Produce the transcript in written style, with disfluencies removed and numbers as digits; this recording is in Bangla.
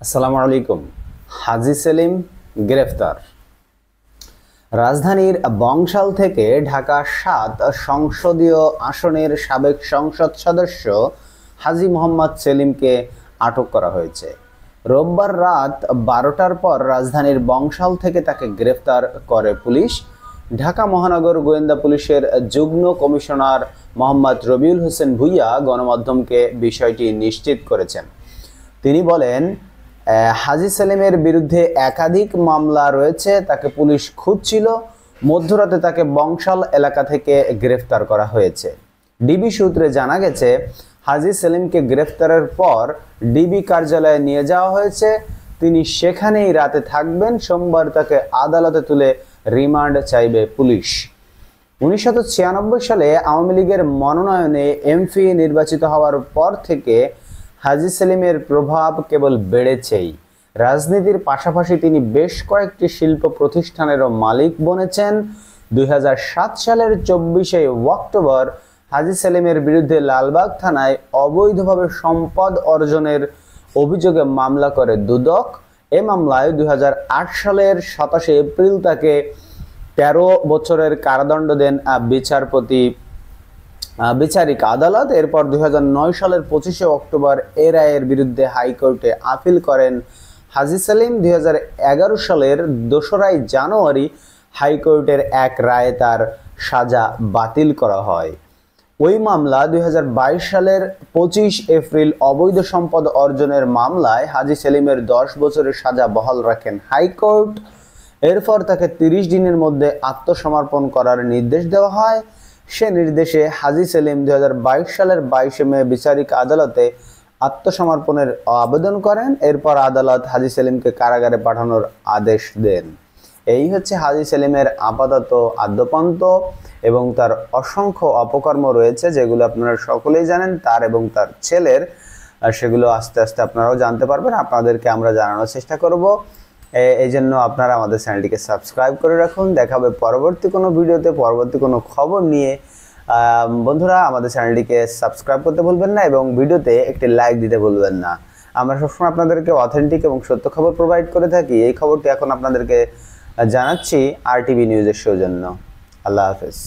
আসসালামু আলাইকুম। হাজী সেলিম গ্রেফতার। রাজধানীর বংশাল থেকে ঢাকা ৭ সংসদীয় আসনের সাবেক সংসদ সদস্য হাজী মোহাম্মদ সেলিমকে আটক করা হয়েছে। রোববার রাত ১২টার পর রাজধানীর বংশাল থেকে তাকে গ্রেফতার করে পুলিশ। ঢাকা মহানগর গোয়েন্দা পুলিশের যুগ্ম কমিশনার মোহাম্মদ রবিউল হোসেন ভূঁইয়া গণমাধ্যমকে বিষয়টি নিশ্চিত করেছেন। তিনি বলেন, হাজী সেলিমের বিরুদ্ধে একাধিক মামলা রয়েছে, তাকে পুলিশ খুঁজছিল। মধ্যরাতে তাকে বংশাল এলাকা থেকে গ্রেফতার করা হয়েছে। ডিবি সূত্রে জানা গেছে, হাজী সেলিমকে গ্রেফতারের পর ডিবি কার্যালয়ে নিয়ে যাওয়া হয়েছে। তিনি সেখানেই রাতে থাকবেন। সোমবার তাকে আদালতে তুলে রিমান্ড চাইবে পুলিশ। ১৯৯৬ সালে আওয়ামী লীগের মনোনয়নে এমপি নির্বাচিত হওয়ার পর থেকে হাজী সেলিমের প্রভাব কেবল বেড়েছেই। রাজনীতির পাশাপাশি তিনি বেশ কয়েকটি শিল্প প্রতিষ্ঠানেরও মালিক বনেছেন। ২০০৭ সালের ২৪শে অক্টোবর হাজী সেলিমের বিরুদ্ধে লালবাগ থানায় অবৈধভাবে সম্পদ অর্জনের অভিযোগে মামলা করে দুদক। এ মামলায় ২০০৮ সালের ২৭শে এপ্রিল তাকে ১৩ বছরের কারাদণ্ড দেন বিচারিক আদালত। এরপর ২০০৯ সালের ২৫শে অক্টোবর এ রায়ের বিরুদ্ধে হাইকোর্টে আপিল করেন হাজী সেলিম। ২০১১ সালের ২রা জানুয়ারি হাইকোর্টের এক রায়ে তার সাজা বাতিল করা হয়। ওই মামলা ২০২২ সালের ২৫ এপ্রিল অবৈধ সম্পদ অর্জনের মামলায় হাজী সেলিমের ১০ বছরের সাজা বহাল রাখেন হাইকোর্ট। এরপর তাকে ৩০ দিনের মধ্যে আত্মসমর্পণ করার নির্দেশ দেওয়া হয়। সে নির্দেশে হাজী সেলিম ২০২২ সালের ২২শে মে বিচারিক আদালতে আত্মসমর্পণের আবেদন করেন। এরপর আদালত হাজী সেলিমকে কারাগারে পাঠানোর আদেশ দেন। এই হচ্ছে হাজী সেলিমের আপাতত আদ্যপান্ত, এবং তার অসংখ্য অপকর্ম রয়েছে যেগুলো আপনারা সকলেই জানেন, তার এবং তার ছেলের। সেগুলো আস্তে আস্তে আপনারাও জানতে পারবেন। আপনাদেরকে আমরা জানানোর চেষ্টা করব। এই জন্য আপনারা আমাদের চ্যানেলটিকে সাবস্ক্রাইব করে রাখুন। দেখা হবে পরবর্তী কোনো ভিডিওতে, পরবর্তী কোনো খবর নিয়ে। বন্ধুরা, আমাদের চ্যানেলটিকে সাবস্ক্রাইব করতে ভুলবেন না এবং ভিডিওতে একটি লাইক দিতে ভুলবেন না। আমরা সবসময় আপনাদেরকে অথেন্টিক এবং সত্য খবর প্রোভাইড করে থাকি। এই খবরটি এখন আপনাদেরকে জানাচ্ছি RTV নিউজের সৌজন্য। আল্লাহ হাফেজ।